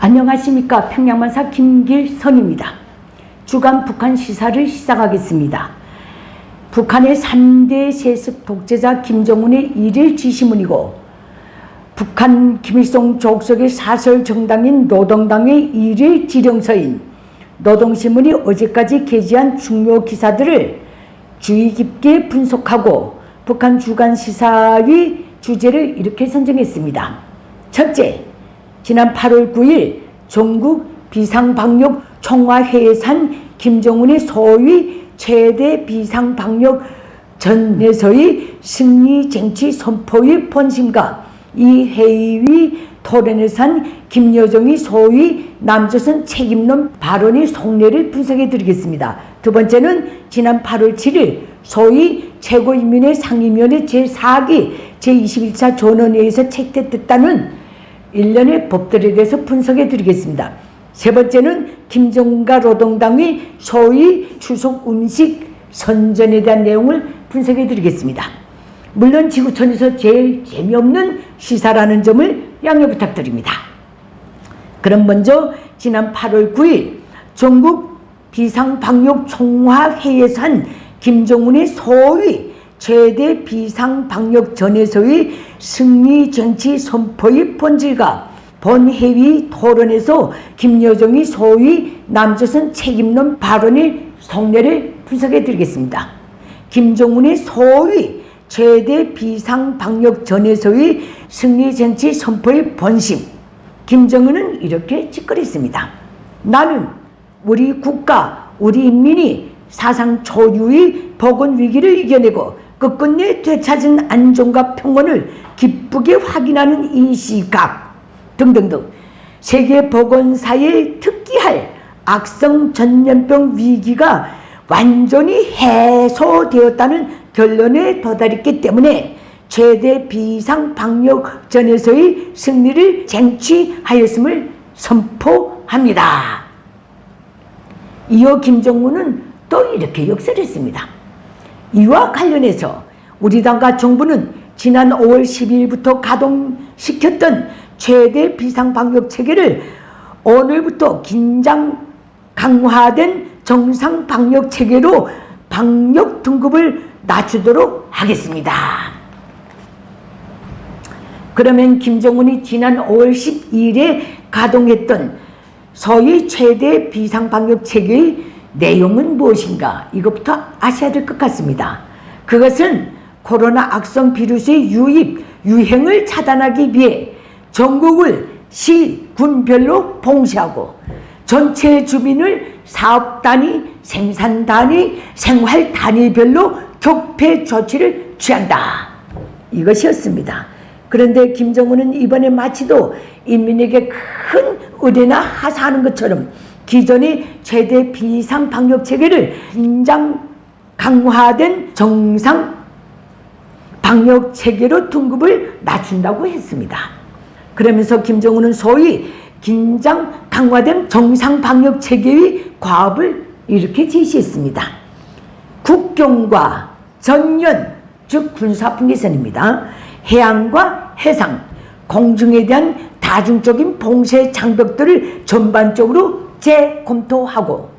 안녕하십니까. 평양만사 김길선입니다. 주간 북한 시사를 시작하겠습니다. 북한의 3대 세습 독재자 김정은의 일일 지시문이고 북한 김일성 족속의 사설 정당인 노동당의 일일 지령서인 노동신문이 어제까지 게재한 중요 기사들을 주의 깊게 분석하고 북한 주간 시사의 주제를 이렇게 선정했습니다. 첫째, 지난 8월 9일 전국 비상방역 총화회의에서 김정은의 소위 최대 비상방역 전에서의 승리 쟁취 선포의 본심과 이 회의 토론에서 김여정의 소위 남조선 책임론 발언의 속내를 분석해 드리겠습니다. 두 번째는 지난 8월 7일 소위 최고인민회 상임위원회 제4기 제21차 전원회의에서 채택됐다는 일련의 법들에 대해서 분석해 드리겠습니다. 세 번째는 김정은과 노동당의 소위 추석 음식 선전에 대한 내용을 분석해 드리겠습니다. 물론 지구촌에서 제일 재미없는 시사라는 점을 양해 부탁드립니다. 그럼 먼저 지난 8월 9일 전국 비상방역 총화회의에서 한 김정은의 소위 최대 비상방역전에서의 승리 쟁취 선포의 본질과 본회의 토론에서 김여정의 소위 남조선 책임론 발언의 속내를 분석해 드리겠습니다. 김정은의 소위 최대 비상방역전에서의 승리 쟁취 선포의 본심, 김정은은 이렇게 짓거렸습니다. 나는 우리 국가, 우리 인민이 사상 초유의 보건위기를 이겨내고 끝끝내 되찾은 안정과 평온을 기쁘게 확인하는 이 시각 등등등 세계 보건사에 특기할 악성 전염병 위기가 완전히 해소되었다는 결론에 도달했기 때문에 최대 비상방역전에서의 승리를 쟁취하였음을 선포합니다. 이어 김정은은 또 이렇게 역설했습니다. 이와 관련해서 우리 당과 정부는 지난 5월 12일부터 가동시켰던 최대 비상방역 체계를 오늘부터 긴장 강화된 정상 방역 체계로 방역 등급을 낮추도록 하겠습니다. 그러면 김정은이 지난 5월 12일에 가동했던 소위 최대 비상방역 체계의 내용은 무엇인가? 이것부터 아셔야 될 것 같습니다. 그것은 코로나 악성 비루스의 유입, 유행을 차단하기 위해 전국을 시, 군별로 봉쇄하고 전체 주민을 사업 단위, 생산 단위, 생활 단위별로 격폐 조치를 취한다. 이것이었습니다. 그런데 김정은은 이번에 마치도 인민에게 큰 의뢰나 하사하는 것처럼 기존의 최대 비상방역 체계를 긴장 강화된 정상 방역 체계로 등급을 낮춘다고 했습니다. 그러면서 김정은은 소위 긴장 강화된 정상 방역 체계의 과업을 이렇게 제시했습니다. 국경과 전연, 즉 군사분계선입니다. 해안과 해상, 공중에 대한 다중적인 봉쇄 장벽들을 전반적으로 재검토하고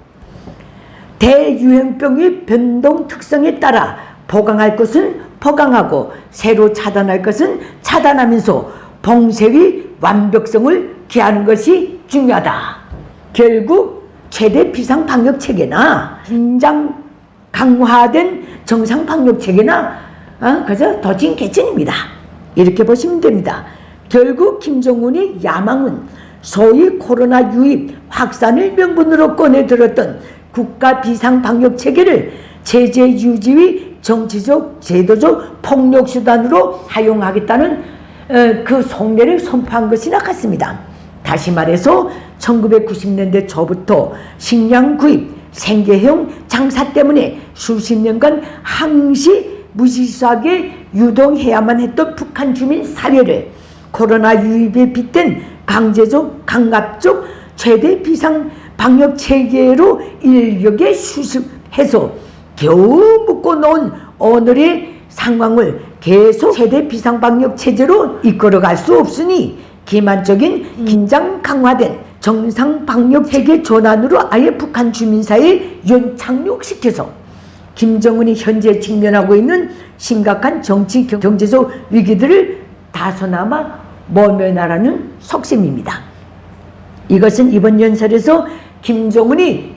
대유행병의 변동 특성에 따라 보강할 것은 보강하고 새로 차단할 것은 차단하면서 봉쇄의 완벽성을 기하는 것이 중요하다. 결국 최대 비상방역체계나 긴장 강화된 정상방역체계나 그래서 도찐개찐입니다. 이렇게 보시면 됩니다. 결국 김정은의 야망은 소위 코로나 유입 확산을 명분으로 꺼내들었던 국가 비상방역체계를 체제 유지의 정치적 제도적 폭력수단으로 사용하겠다는 그 속내를 선포한 것이나 같습니다. 다시 말해서 1990년대 초부터 식량 구입, 생계형 장사 때문에 수십 년간 항시 무질서하게 유동해야만 했던 북한 주민 사회를 코로나 유입에 빗댄 강제적, 강압적 최대 비상방역 체계로 인력에 수습해서 겨우 묶어놓은 오늘의 상황을 계속 최대 비상방역 체제로 이끌어갈 수 없으니 기만적인 긴장 강화된 정상 방역 체계 전환으로 아예 북한 주민사회에 연착륙시켜서 김정은이 현재 직면하고 있는 심각한 정치 경제적 위기들을 다소나마 모면하라는 속셈입니다. 이것은 이번 연설에서 김정은이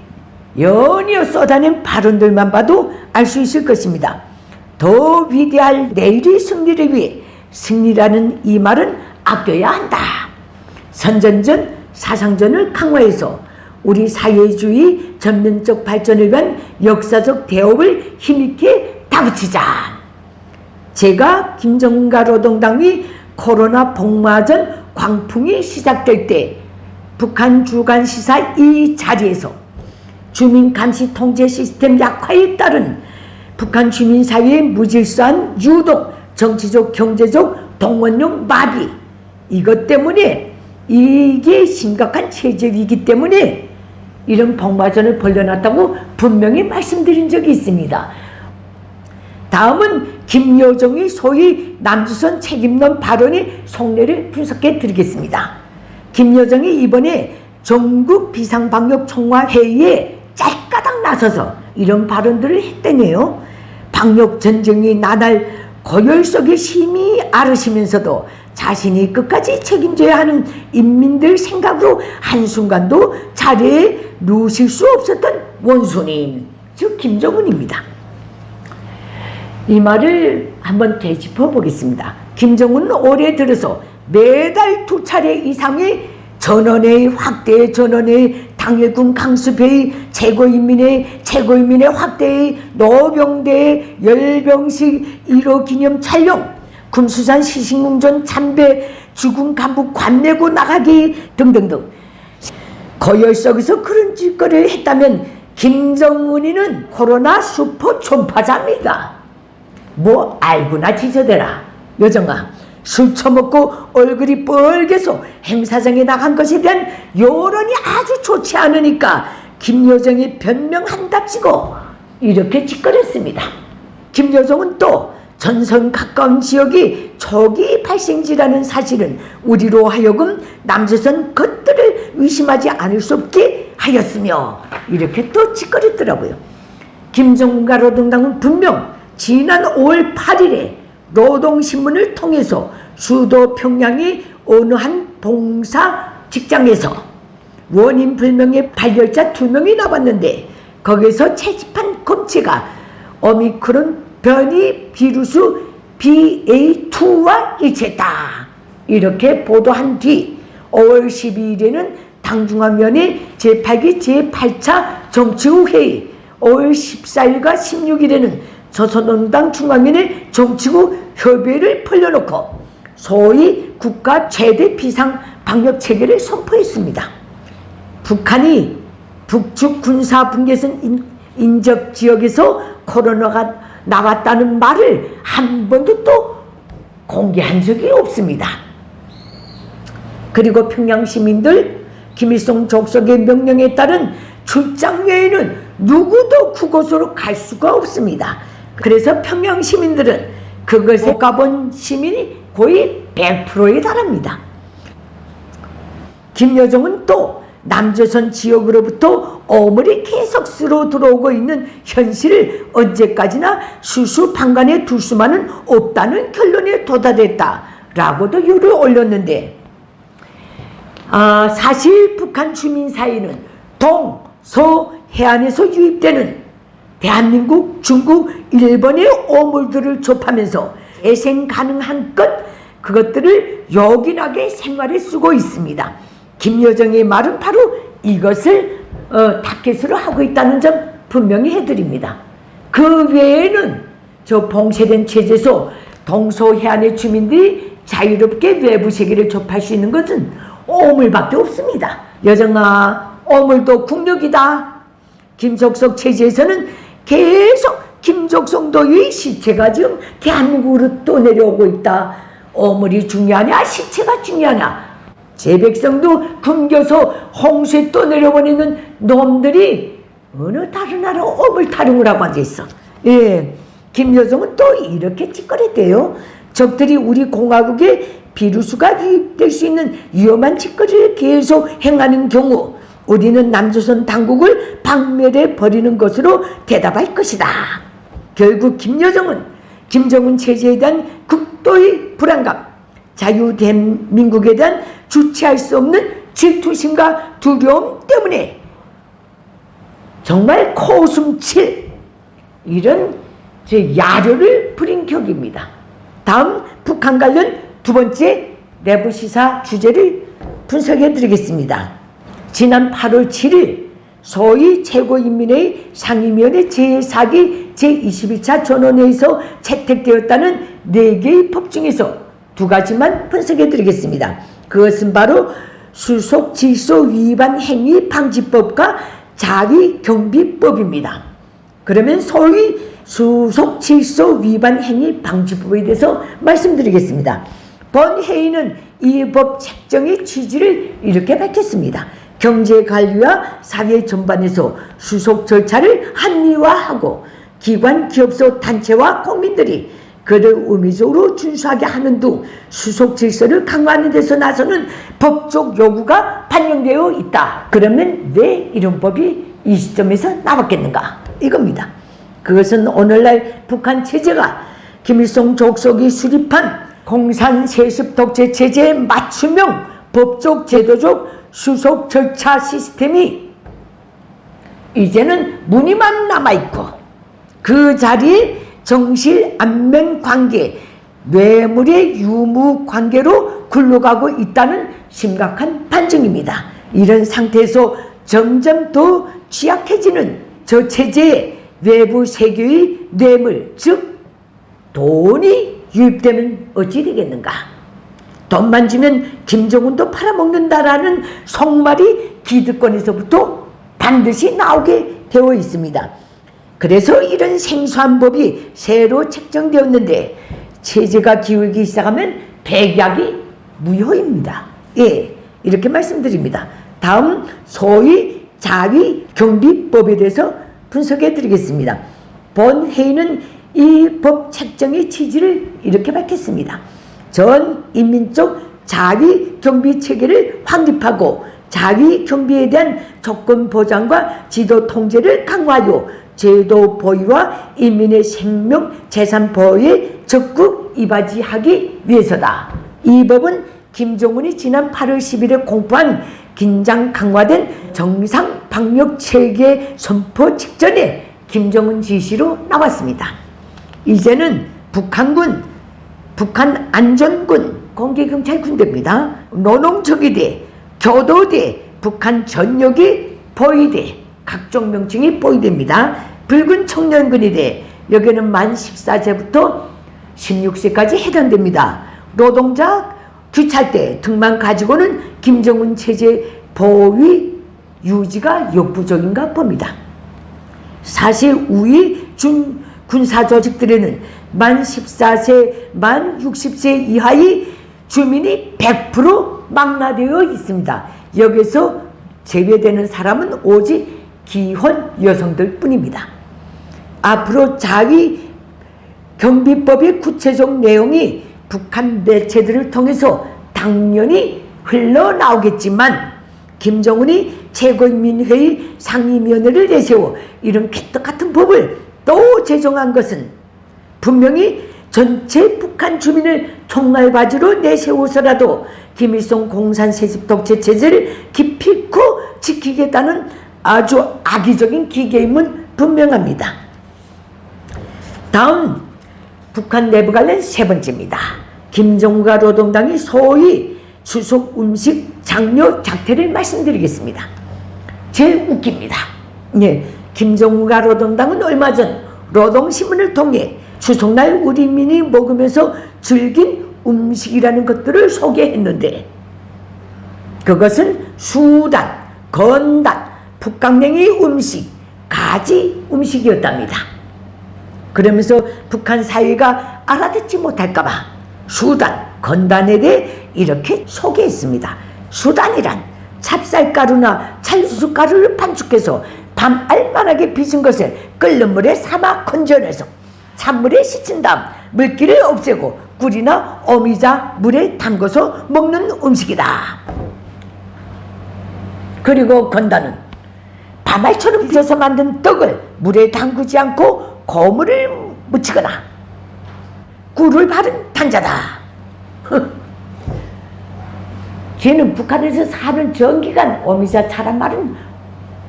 연이어 쏟아낸 발언들만 봐도 알 수 있을 것입니다. 더 위대할 내일의 승리를 위해 승리라는 이 말은 아껴야 한다. 선전전, 사상전을 강화해서 우리 사회주의 전면적 발전을 위한 역사적 대업을 힘있게 다붙이자. 제가 김정은과 노동당이 코로나 복마전 광풍이 시작될 때 북한 주간 시사 이 자리에서 주민 감시 통제 시스템 약화에 따른 북한 주민사회의 무질서한 유동, 정치적, 경제적 동원력 마비, 이것 때문에 이게 심각한 체제이기 때문에 이런 복마전을 벌려놨다고 분명히 말씀드린 적이 있습니다. 다음은 김여정의 소위 남조선 책임론 발언의 속내를 분석해 드리겠습니다. 김여정이 이번에 전국 비상방역총괄회의에 짤까닥 나서서 이런 발언들을 했다네요. 방역전쟁이 나날 고열 속에 심히 앓으시면서도 자신이 끝까지 책임져야 하는 인민들 생각으로 한순간도 자리에 누실 수 없었던 원수님, 즉 김정은입니다. 이 말을 한번 되짚어 보겠습니다. 김정은은 올해 들어서 매달 2차례 이상의 전원회의, 확대의 전원회의, 당일군 강습회의, 최고인민의 확대회의, 노병대회, 열병식 1호 기념 촬영, 금수산 시식문전 참배, 죽은 간부 관내고 나가기 등등등. 고열 속에서 그런 짓거리를 했다면 김정은이는 코로나 슈퍼 촌파자입니다. 뭐 알고나 지저대라. 여정아, 술 처먹고 얼굴이 뻘개서 행사장에 나간 것에 대한 여론이 아주 좋지 않으니까 김여정이 변명한답시고 이렇게 짓거렸습니다. 김여정은 또 전선 가까운 지역이 초기 발생지라는 사실은 우리로 하여금 남조선 것들을 의심하지 않을 수 없게 하였으며 이렇게 또 짓거렸더라고요. 김정은과 노동당은 분명 지난 5월 8일에 노동신문을 통해서 수도 평양의 어느 한 봉사 직장에서 원인 불명의 발열자 2명이 나왔는데 거기서 채집한 검체가 오미크론 변이 비루스 BA2와 일치했다. 이렇게 보도한 뒤 5월 12일에는 당중앙위원회 제8기 제8차 정치구회의, 5월 14일과 16일에는 조선노동당 중앙위원회 정치구 협의회를 벌려놓고 소위 국가 최대 비상 방역 체계를 선포했습니다. 북한이 북측 군사 분계선 인접 지역에서 코로나가 나왔다는 말을 한 번도 또 공개한 적이 없습니다. 그리고 평양 시민들 김일성 족속의 명령에 따른 출장 외에는 누구도 그곳으로 갈 수가 없습니다. 그래서 평양 시민들은 그것에 가본 시민이 거의 100%에 달합니다. 김여정은 또 남조선 지역으로부터 어물이 계속 쓸어 들어오고 있는 현실을 언제까지나 수수방관에 둘 수만은 없다는 결론에 도달했다라고도 요를 올렸는데, 사실 북한 주민 사이는 동, 서, 해안에서 유입되는 대한민국, 중국, 일본의 어물들을 접하면서 재생 가능한 것, 그것들을 요긴하게 생활에 쓰고 있습니다. 김여정의 말은 바로 이것을 타켓으로 하고 있다는 점 분명히 해드립니다. 그 외에는 저 봉쇄된 체제에서 동서해안의 주민들이 자유롭게 외부 세계를 접할 수 있는 것은 어물밖에 없습니다. 여정아, 어물도 국력이다. 김석석 체제에서는 계속 김족성 도의 시체가 지금 대한민국으로 또 내려오고 있다. 어물이 중요하냐 시체가 중요하냐. 제 백성도 굶겨서 홍수에 또 내려보내는 놈들이 어느 다른 나라 어물 타령을 하고 앉아있어. 예, 김여정은 또 이렇게 찌꺼렸대요. 적들이 우리 공화국에 비루수가 유입될 수 있는 위험한 짓거리를 계속 행하는 경우 우리는 남조선 당국을 박멸해 버리는 것으로 대답할 것이다. 결국 김여정은 김정은 체제에 대한 극도의 불안감, 자유대한민국에 대한 주체할 수 없는 질투심과 두려움 때문에 정말 코웃음칠 이런 야료를 부린 격입니다. 다음 북한 관련 두 번째 내부 시사 주제를 분석해 드리겠습니다. 지난 8월 7일 소위 최고인민회의 상임위원회 제4기 제21차 전원회의에서 채택되었다는 4개의 법 중에서 두 가지만 분석해 드리겠습니다. 그것은 바로 수속 질서 위반 행위 방지법과 자위경비법입니다. 그러면 소위 수속 질서 위반 행위 방지법에 대해서 말씀드리겠습니다. 본 회의는 이 법 책정의 취지를 이렇게 밝혔습니다. 경제관리와 사회 전반에서 수속 절차를 합리화하고 기관, 기업소, 단체와 국민들이 그를 의무적으로 준수하게 하는 등 수속 질서를 강화하는 데서 나서는 법적 요구가 반영되어 있다. 그러면 왜 이런 법이 이 시점에서 나왔겠는가? 이겁니다. 그것은 오늘날 북한 체제가 김일성 족속이 수립한 공산 세습 독재 체제의 맞춤형 법적 제도적 수속 절차 시스템이 이제는 무늬만 남아있고 그 자리에 정실 안면 관계, 뇌물의 유무 관계로 굴러가고 있다는 심각한 반증입니다. 이런 상태에서 점점 더 취약해지는 저 체제의 외부 세계의 뇌물, 즉 돈이 유입되면 어찌 되겠는가? 돈만 주면 김정은도 팔아먹는다라는 속말이 기득권에서부터 반드시 나오게 되어 있습니다. 그래서 이런 생소한 법이 새로 책정되었는데 체제가 기울기 시작하면 백약이 무효입니다. 예, 이렇게 말씀드립니다. 다음 소위 자위경비법에 대해서 분석해 드리겠습니다. 본 회의는 이 법 책정의 취지를 이렇게 밝혔습니다. 전 인민적 자위경비 체계를 확립하고 자위경비에 대한 조건 보장과 지도 통제를 강화하여 제도 보유와 인민의 생명, 재산 보호에 적극 이바지하기 위해서다. 이 법은 김정은이 지난 8월 10일에 공포한 긴장 강화된 정상 방역 체계 선포 직전에 김정은 지시로 나왔습니다. 이제는 북한군, 북한 안전군, 공개경찰 군대입니다. 노농정예대, 교도대, 북한 전역이 보위대, 각종 명칭이 보위대입니다. 붉은 청년군이대, 여기는 만 14세부터 16세까지 해당됩니다. 노동자 규찰대 등만 가지고는 김정은 체제 보위 유지가 역부족인가 봅니다. 사실 우위 준 군사 조직들에는 만 14세, 만 60세 이하의 주민이 100% 망라되어 있습니다. 여기서 제외되는 사람은 오직 기혼 여성들 뿐입니다. 앞으로 자위 경비법의 구체적 내용이 북한 매체들을 통해서 당연히 흘러나오겠지만 김정은이 최고인민회의 상임위원회를 내세워 이런 개떡같은 법을 또 제정한 것은 분명히 전체 북한 주민을 총알바지로 내세워서라도 김일성 공산세습 독재 체제를 기필코 지키겠다는 아주 악의적인 기계임은 분명합니다. 다음 북한 내부 관련 세 번째입니다. 김정은과 노동당이 소위 추석 음식 장려 작태를 말씀드리겠습니다. 제일 웃깁니다. 예, 김정은과 노동당은 얼마 전 노동신문을 통해 추석날 우리 민이 먹으면서 즐긴 음식이라는 것들을 소개했는데 그것은 수단, 건단, 북강냉이 음식, 가지 음식이었답니다. 그러면서 북한 사회가 알아듣지 못할까봐 수단, 건단에 대해 이렇게 소개했습니다. 수단이란 찹쌀가루나 찰수가루를 반죽해서 밤 알만하게 빚은 것을 끓는 물에 삶아 건져내서 찬물에 씻은 다음 물기를 없애고 꿀이나 어미자 물에 담궈서 먹는 음식이다. 그리고 건다는 밤알처럼 빚어서 만든 떡을 물에 담그지 않고 거물을 묻히거나 꿀을 바른 단자다. 쟤는 북한에서 사는 전기간 어미자차란 말은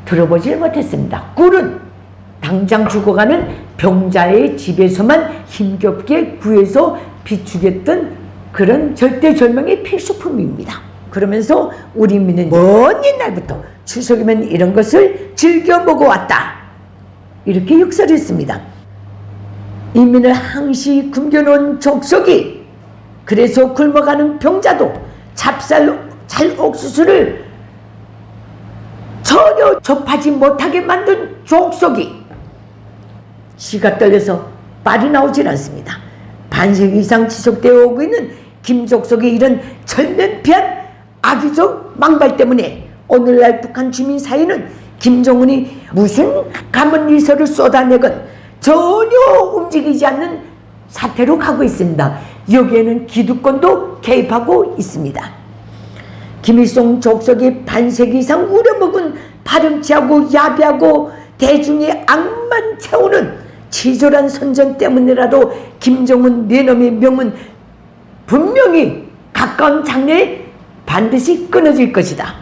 들어보질 못했습니다. 꿀은 당장 죽어가는 병자의 집에서만 힘겹게 구해서 비추겠던 그런 절대절명의 필수품입니다. 그러면서 우리 민은 먼 옛날부터 추석이면 이런 것을 즐겨 먹어왔다. 이렇게 역사를 했습니다. 인민을 항시 굶겨놓은 족속이, 그래서 굶어가는 병자도 찹쌀 옥수수를 전혀 접하지 못하게 만든 족속이 씨가 떨려서 말이 나오질 않습니다. 반세기 이상 지속되어 오고 있는 김족속의 이런 절면피한 악의적 망발 때문에 오늘날 북한 주민 사이는 김정은이 무슨 가문일서를 쏟아내건 전혀 움직이지 않는 사태로 가고 있습니다. 여기에는 기득권도 개입하고 있습니다. 김일성 족속이 반세기 이상 우려먹은 파렴치하고 야비하고 대중의 악만 채우는 치졸한 선전 때문이라도 김정은 네놈의 명은 분명히 가까운 장래에 반드시 끊어질 것이다.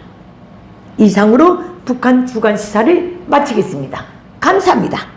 이상으로 북한 주간 시사를 마치겠습니다. 감사합니다.